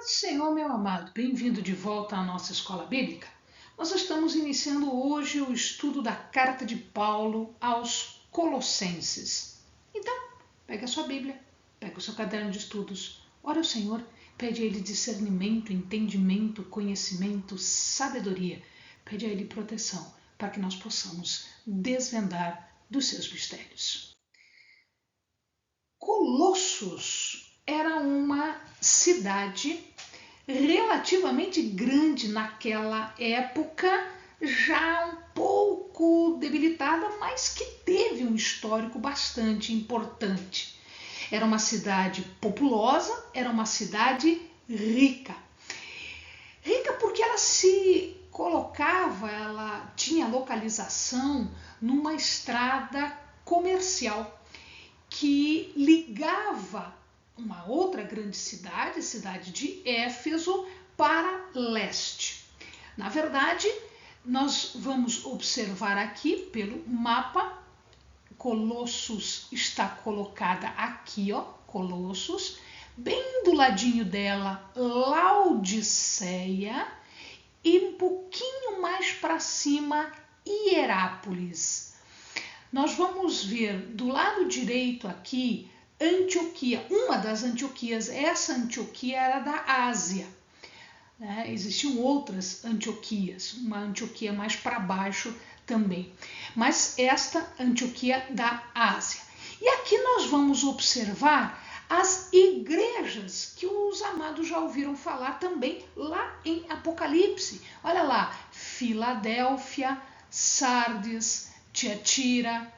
do Senhor, meu amado, bem-vindo de volta à nossa escola bíblica. Nós estamos iniciando hoje o estudo da carta de Paulo aos Colossenses. Então, pega a sua Bíblia, pega o seu caderno de estudos, ora ao Senhor, pede a Ele discernimento, entendimento, conhecimento, sabedoria, pede a Ele proteção para que nós possamos desvendar dos seus mistérios. Colossos era uma cidade relativamente grande naquela época, já um pouco debilitada, mas que teve um histórico bastante importante. Era uma cidade populosa, era uma cidade rica. Rica porque ela se colocava, ela tinha localização numa estrada comercial que ligava uma outra grande cidade, a cidade de Éfeso, para leste. Na verdade, nós vamos observar aqui pelo mapa, Colossos está colocada aqui, ó, Colossos, bem do ladinho dela, Laodiceia, e um pouquinho mais para cima, Hierápolis. Nós vamos ver do lado direito aqui, Antioquia, uma das Antioquias. Essa Antioquia era da Ásia, né? Existiam outras Antioquias, uma Antioquia mais para baixo também, mas esta Antioquia da Ásia. E aqui nós vamos observar as igrejas que os amados já ouviram falar também lá em Apocalipse. Olha lá, Filadélfia, Sardes, Tiatira,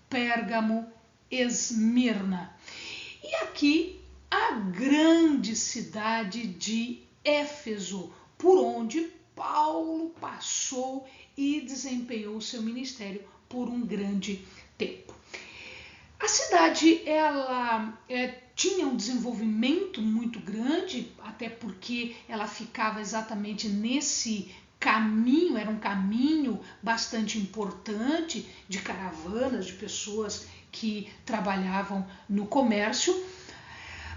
Pérgamo, Esmirna. E aqui a grande cidade de Éfeso, por onde Paulo passou e desempenhou seu ministério por um grande tempo. A cidade ela tinha um desenvolvimento muito grande, até porque ela ficava exatamente nesse caminho, era um caminho bastante importante de caravanas, de pessoas que trabalhavam no comércio,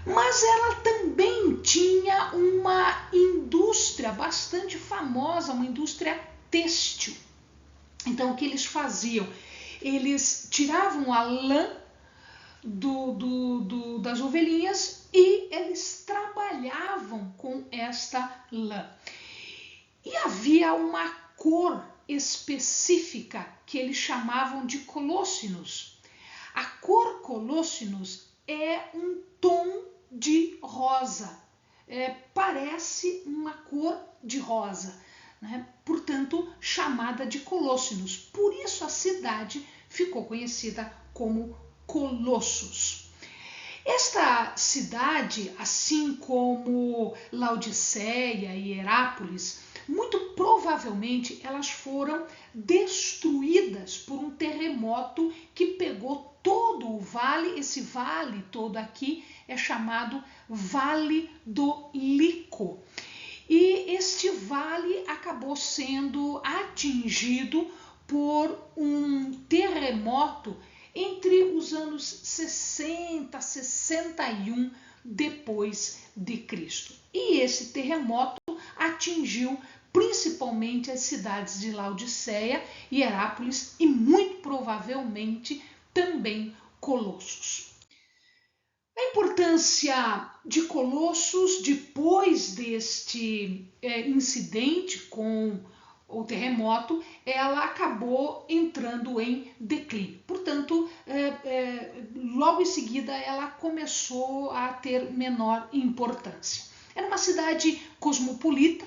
mas ela também tinha uma indústria bastante famosa, uma indústria têxtil. Então, o que eles faziam? Eles tiravam a lã das ovelhinhas e eles trabalhavam com esta lã. E havia uma cor específica que eles chamavam de colóssinos. A cor colóssinos é um tom de rosa, parece uma cor de rosa, né? Portanto, chamada de Colóssinos. Por isso a cidade ficou conhecida como Colossos. Esta cidade, assim como Laodiceia e Hierápolis, muito provavelmente elas foram destruídas por um terremoto que pegou todo o vale. Esse vale todo aqui é chamado Vale do Lico. E este vale acabou sendo atingido por um terremoto entre os anos 60 e 61 depois de Cristo. E esse terremoto atingiu principalmente as cidades de Laodiceia e Hierápolis e muito provavelmente também Colossos. A importância de Colossos depois deste incidente com o terremoto, ela acabou entrando em declínio. Portanto, logo em seguida ela começou a ter menor importância. Era uma cidade cosmopolita,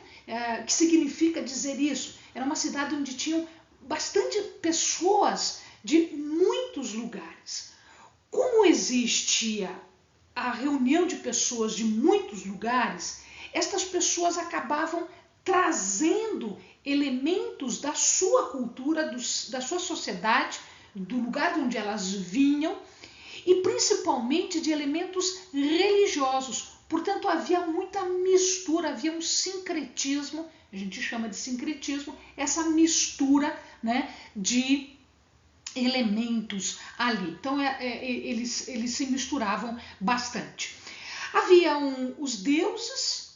que significa dizer isso. Era uma cidade onde tinham bastante pessoas de muitos lugares. Como existia a reunião de pessoas de muitos lugares, estas pessoas acabavam trazendo elementos da sua cultura, da sua sociedade, do lugar de onde elas vinham, e principalmente de elementos religiosos. Portanto, havia muita mistura, havia um sincretismo, a gente chama de sincretismo, essa mistura, né, de elementos ali. Então, eles se misturavam bastante. Haviam os deuses,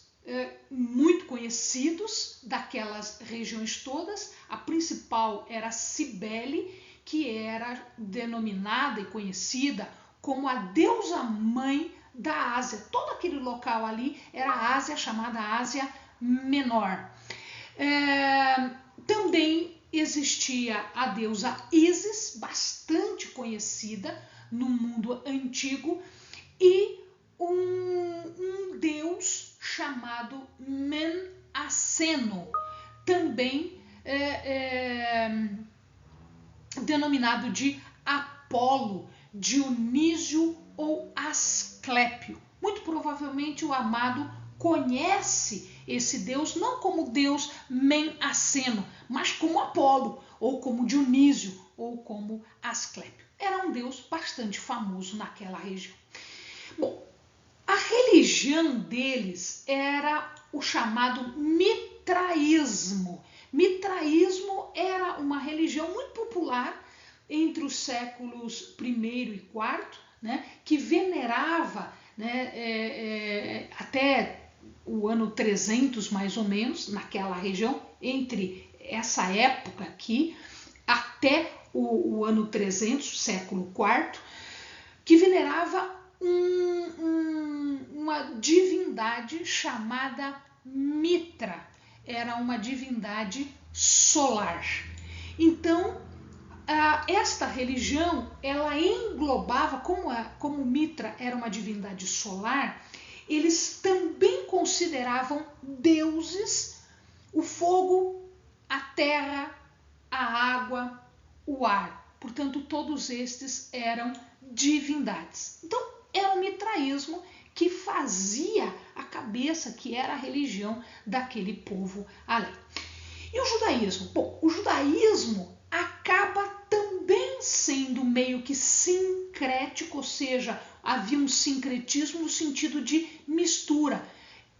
muito conhecidos daquelas regiões todas. A principal era Cibele, que era denominada e conhecida como a deusa mãe da Ásia. Todo aquele local ali era a Ásia, chamada Ásia Menor. Também existia a deusa Ísis, bastante conhecida no mundo antigo, e um deus chamado Menaceno, também denominado de Apolo, Dionísio ou Asclépio. Muito provavelmente o amado conhece esse deus não como deus Menaceno, mas como Apolo, ou como Dionísio, ou como Asclépio. Era um deus bastante famoso naquela região. Bom, a religião deles era o chamado mitraísmo. Mitraísmo era uma religião muito popular entre os séculos I e IV, né, que venerava, né, até o ano 300 mais ou menos, naquela região, entre essa época aqui até o ano 300, século IV, que venerava uma divindade chamada Mitra. Era uma divindade solar. Então, esta religião, ela englobava, como Mitra era uma divindade solar, eles também consideravam deuses o fogo, a terra, a água, o ar. Portanto, todos estes eram divindades. Então, era o mitraísmo que fazia a cabeça, que era a religião daquele povo ali. E o judaísmo? Bom, o judaísmo acaba também sendo meio que sincrético, ou seja, havia um sincretismo no sentido de mistura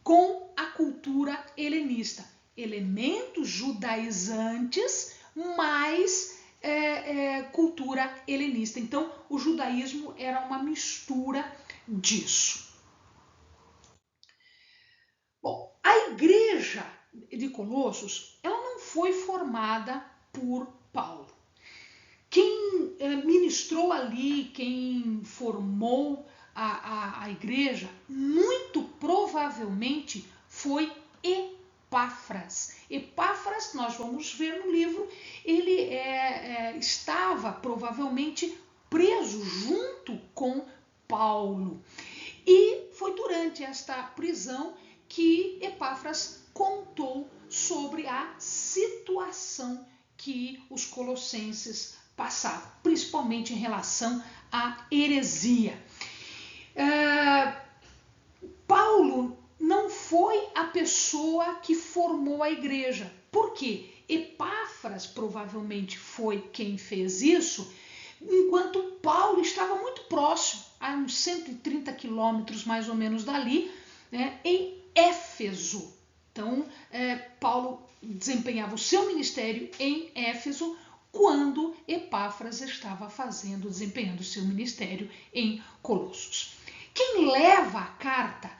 com a cultura helenista. Elementos judaizantes, mais cultura helenista. Então, o judaísmo era uma mistura disso. Bom, a igreja de Colossos, ela não foi formada por Paulo. Quem ministrou ali, quem formou a igreja, muito provavelmente foi Epáfras. Epáfras, nós vamos ver no livro, ele estava provavelmente preso junto com Paulo. E foi durante esta prisão que Epáfras contou sobre a situação que os colossenses passavam, principalmente em relação à heresia. Paulo não foi a pessoa que formou a igreja. Por quê? Epáfras provavelmente foi quem fez isso, enquanto Paulo estava muito próximo, a uns 130 quilômetros mais ou menos dali, né, em Éfeso. Então, Paulo desempenhava o seu ministério em Éfeso quando Epáfras estava desempenhando o seu ministério em Colossos. Quem leva a carta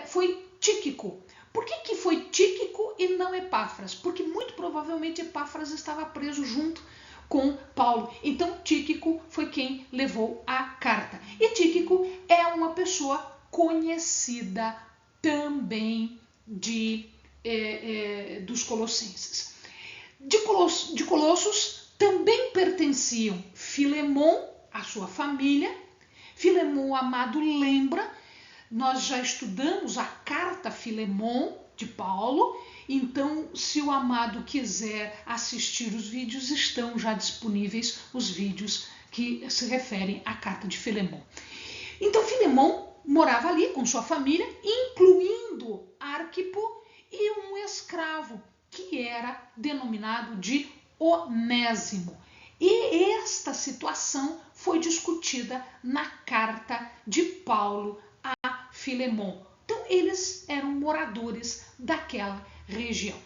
foi Tíquico. Por que foi Tíquico e não Epáfras? Porque muito provavelmente Epáfras estava preso junto com Paulo. Então Tíquico foi quem levou a carta. E Tíquico é uma pessoa conhecida também dos colossenses. De Colossos também pertenciam Filemon, a sua família. Filemon, amado, lembra, nós já estudamos a carta Filemon de Paulo, então se o amado quiser assistir os vídeos, estão já disponíveis os vídeos que se referem à carta de Filemon. Então Filemon morava ali com sua família, incluindo Arquipo e um escravo, que era denominado de Onésimo. E esta situação foi discutida na carta de Paulo a Filemon. Então, eles eram moradores daquela região.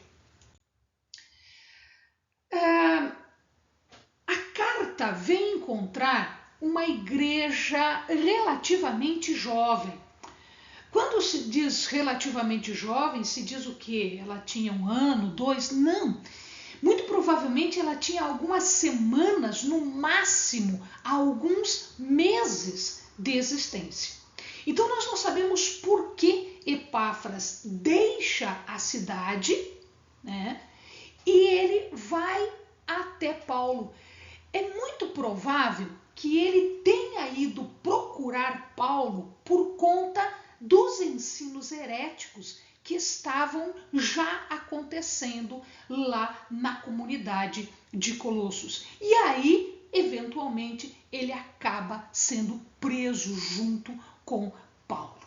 A carta vem encontrar uma igreja relativamente jovem. Quando se diz relativamente jovem, se diz o quê? Ela tinha 1 ano, 2? Não. Muito provavelmente ela tinha algumas semanas, no máximo alguns meses de existência. Então nós não sabemos por que Epáfras deixa a cidade, né? E ele vai até Paulo. É muito provável que ele tenha ido procurar Paulo por conta dos ensinos heréticos que estavam já acontecendo lá na comunidade de Colossos. E aí, eventualmente, ele acaba sendo preso junto com Paulo.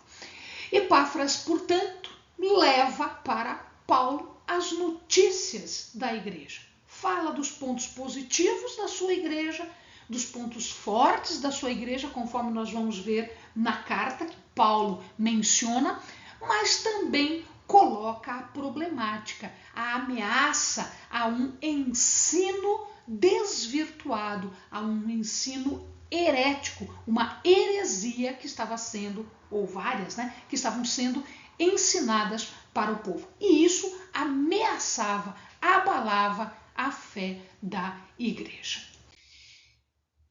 Epáfras, portanto, leva para Paulo as notícias da igreja. Fala dos pontos positivos da sua igreja, dos pontos fortes da sua igreja, conforme nós vamos ver na carta que Paulo menciona, mas também coloca a problemática, a ameaça a um ensino desvirtuado, a um ensino herético, uma heresia que estava sendo, ou várias, né, que estavam sendo ensinadas para o povo. E isso ameaçava, abalava a fé da igreja.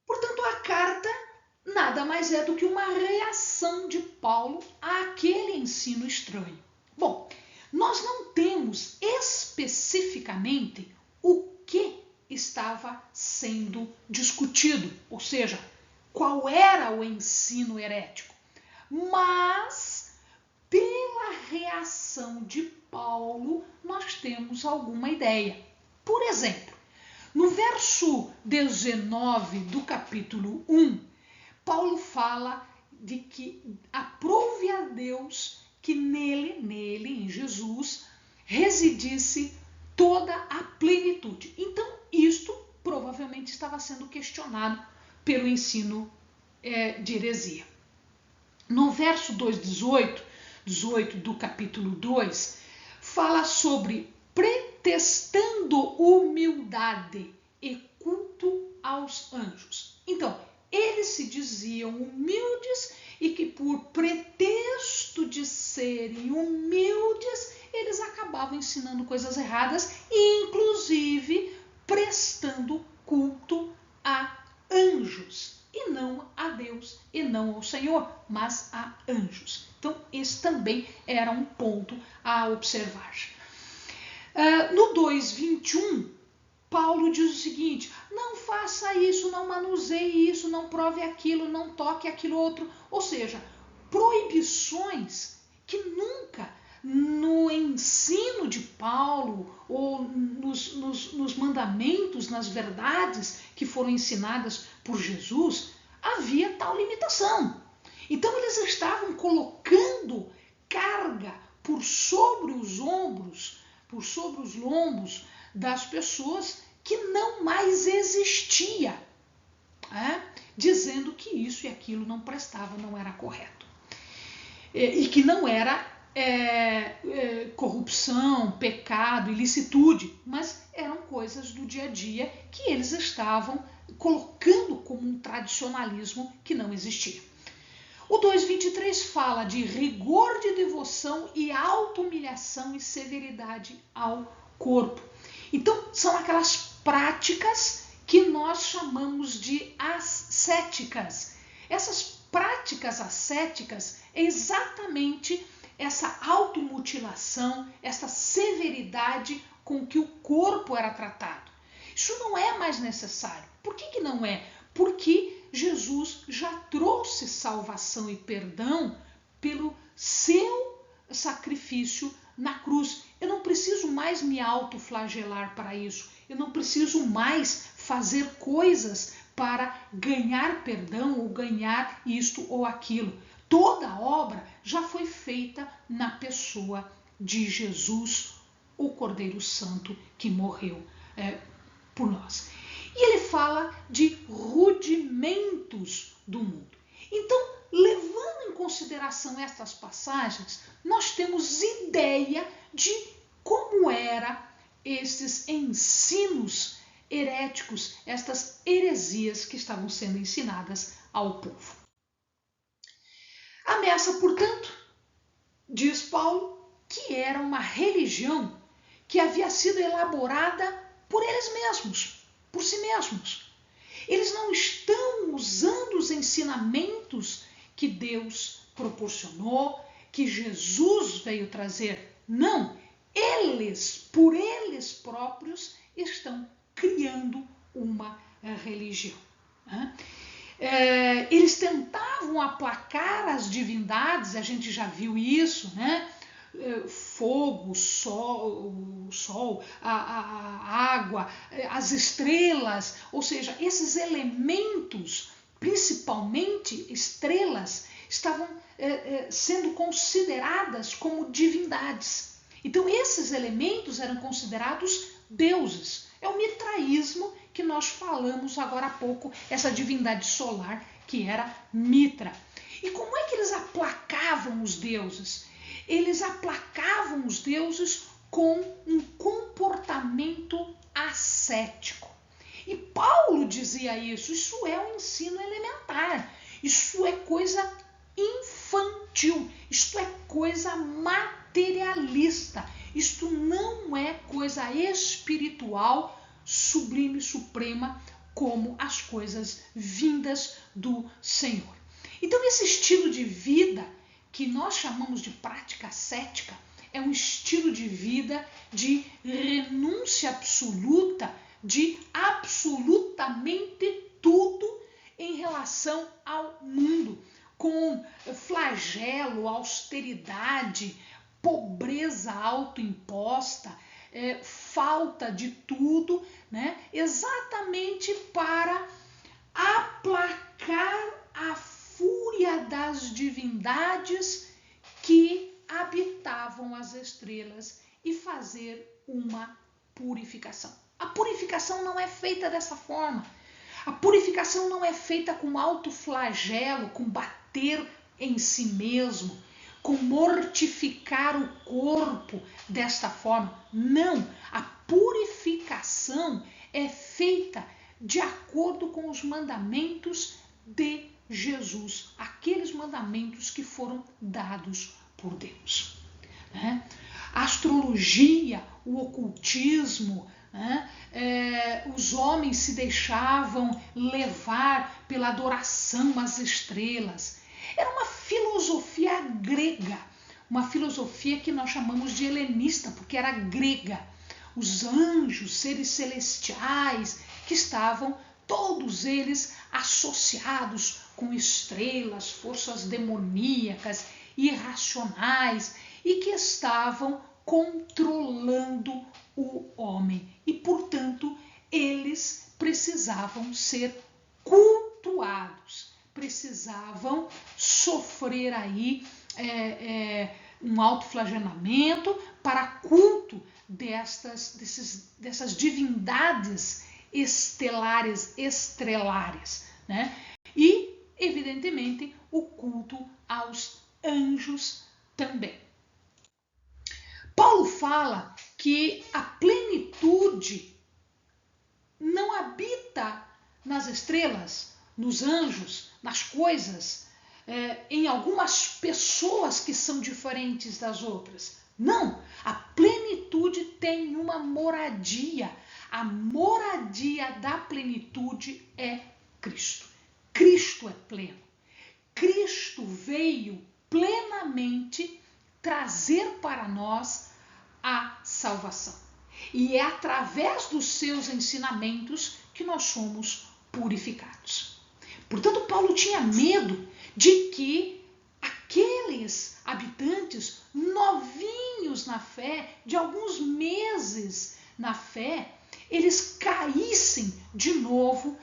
Portanto, a carta nada mais é do que uma reação de Paulo àquele ensino estranho. Bom, nós não temos especificamente o que estava sendo discutido, ou seja, qual era o ensino herético, mas pela reação de Paulo nós temos alguma ideia. Por exemplo, no verso 19 do capítulo 1, Paulo fala de que aprove a Deus que nele, em Jesus, residisse toda a plenitude. Então, isto provavelmente estava sendo questionado pelo ensino de heresia. No verso 18 do capítulo 2, fala sobre pretextando humildade e culto aos anjos. Então, eles se diziam humildes e que por pretexto de serem humildes, eles acabavam ensinando coisas erradas e inclusive prestando culto a anjos. E não a Deus, e não ao Senhor, mas a anjos. Então, esse também era um ponto a observar. No 2:21, Paulo diz o seguinte: não faça isso, não manuseie isso, não prove aquilo, não toque aquilo outro. Ou seja, proibições que nunca no ensino de Paulo ou nos mandamentos, nas verdades que foram ensinadas por Jesus, havia tal limitação. Então eles estavam colocando carga por sobre os ombros, por sobre os lombos das pessoas que não mais existia, dizendo que isso e aquilo não prestava, não era correto. E que não era corrupção, pecado, ilicitude, mas eram coisas do dia a dia que eles estavam colocando como um tradicionalismo que não existia. O 2:23 fala de rigor de devoção e auto-humilhação e severidade ao corpo. Então, são aquelas práticas que nós chamamos de ascéticas. Essas práticas ascéticas é exatamente essa automutilação, essa severidade com que o corpo era tratado. Isso não é mais necessário. Por que não é? Porque Jesus já trouxe salvação e perdão pelo seu sacrifício na cruz. Eu não preciso mais me autoflagelar para isso. Eu não preciso mais fazer coisas para ganhar perdão ou ganhar isto ou aquilo. Toda a obra já foi feita na pessoa de Jesus, o Cordeiro Santo que morreu por nós. E ele fala de rudimentos do mundo. Então, levando em consideração estas passagens, nós temos ideia de como eram esses ensinos heréticos, estas heresias que estavam sendo ensinadas ao povo. A ameaça, portanto, diz Paulo, que era uma religião que havia sido elaborada por eles mesmos, por si mesmos. Eles não estão usando os ensinamentos que Deus proporcionou, que Jesus veio trazer. Não, eles, por eles próprios, estão criando uma religião. Eles tentavam aplacar as divindades, a gente já viu isso, né? Fogo, sol, a água, as estrelas, ou seja, esses elementos, principalmente estrelas, estavam sendo consideradas como divindades. Então esses elementos eram considerados deuses. É o mitraísmo que nós falamos agora há pouco, essa divindade solar que era Mitra. E como é que eles aplacavam os deuses? Eles aplacavam os deuses com um comportamento ascético. E Paulo dizia isso é um ensino elementar, isso é coisa infantil, isto é coisa materialista, isto não é coisa espiritual, sublime, suprema, como as coisas vindas do Senhor. Então esse estilo de vida que nós chamamos de prática ascética é um estilo de vida de renúncia absoluta, de absolutamente tudo em relação ao mundo, com flagelo, austeridade, pobreza autoimposta, falta de tudo, né? Exatamente para aplacar a fúria das divindades que habitavam as estrelas e fazer uma purificação. A purificação não é feita dessa forma. A purificação não é feita com alto flagelo, com bater em si mesmo, com mortificar o corpo desta forma. Não, a purificação é feita de acordo com os mandamentos de Jesus, aqueles mandamentos que foram dados por Deus. A astrologia, o ocultismo, os homens se deixavam levar pela adoração às estrelas. Era uma filosofia grega, uma filosofia que nós chamamos de helenista, porque era grega. Os anjos, seres celestiais, que estavam todos eles associados com estrelas, forças demoníacas, irracionais e que estavam controlando o homem. E, portanto, eles precisavam ser cultuados, precisavam sofrer aí um autoflagelamento para culto dessas divindades estrelares, né? E, evidentemente, o culto aos anjos também. Paulo fala que a plenitude não habita nas estrelas, nos anjos, nas coisas, em algumas pessoas que são diferentes das outras. Não, a plenitude tem uma moradia. A moradia da plenitude é Cristo. Cristo é pleno. Cristo veio plenamente trazer para nós a salvação. E é através dos seus ensinamentos que nós somos purificados. Portanto, Paulo tinha medo de que aqueles habitantes novinhos na fé, de alguns meses na fé, eles caíssem de novo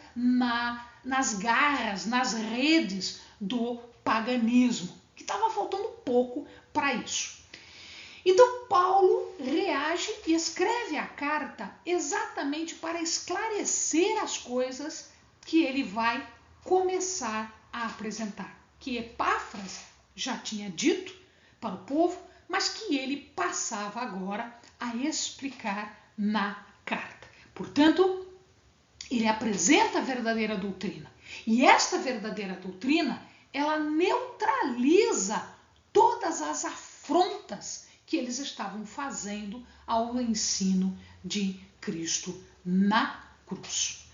nas garras, nas redes do paganismo, que estava faltando pouco para isso. Então Paulo reage e escreve a carta exatamente para esclarecer as coisas que ele vai começar a apresentar, que Epáfras já tinha dito para o povo, mas que ele passava agora a explicar na carta. Portanto, ele apresenta a verdadeira doutrina. E esta verdadeira doutrina, ela neutraliza todas as afrontas que eles estavam fazendo ao ensino de Cristo na cruz.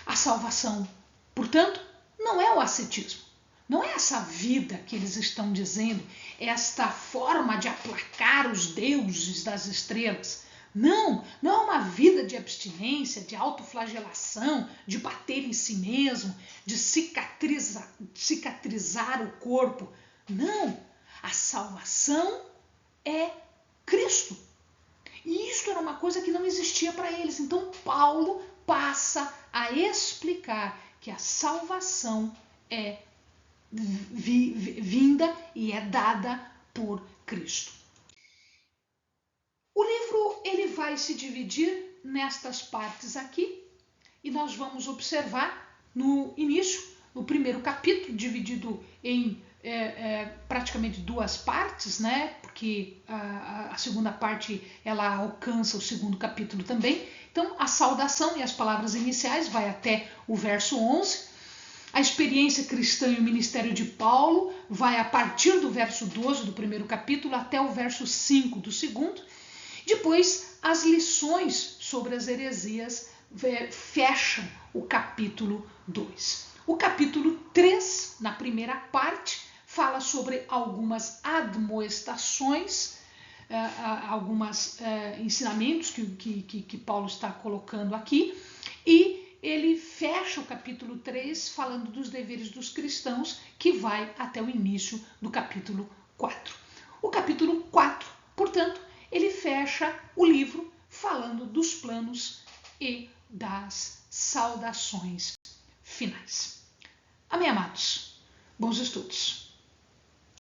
A salvação, portanto, não é o ascetismo. Não é essa vida que eles estão dizendo, esta forma de aplacar os deuses das estrelas. Não é uma vida de abstinência, de autoflagelação, de bater em si mesmo, de cicatrizar o corpo. Não, a salvação é Cristo. E isso era uma coisa que não existia para eles. Então Paulo passa a explicar que a salvação é vinda e é dada por Cristo. O livro ele vai se dividir nestas partes aqui e nós vamos observar no início, no primeiro capítulo, dividido em praticamente duas partes, né? Porque a segunda parte ela alcança o segundo capítulo também. Então, a saudação e as palavras iniciais vai até o verso 11. A experiência cristã e o ministério de Paulo vai a partir do verso 12 do primeiro capítulo até o verso 5 do segundo. Depois, as lições sobre as heresias fecham o capítulo 2. O capítulo 3, na primeira parte, fala sobre algumas admoestações, alguns ensinamentos que Paulo está colocando aqui, e ele fecha o capítulo 3 falando dos deveres dos cristãos, que vai até o início do capítulo 4. O capítulo 4, portanto, ele fecha o livro falando dos planos e das saudações finais. Amém, amados? Bons estudos!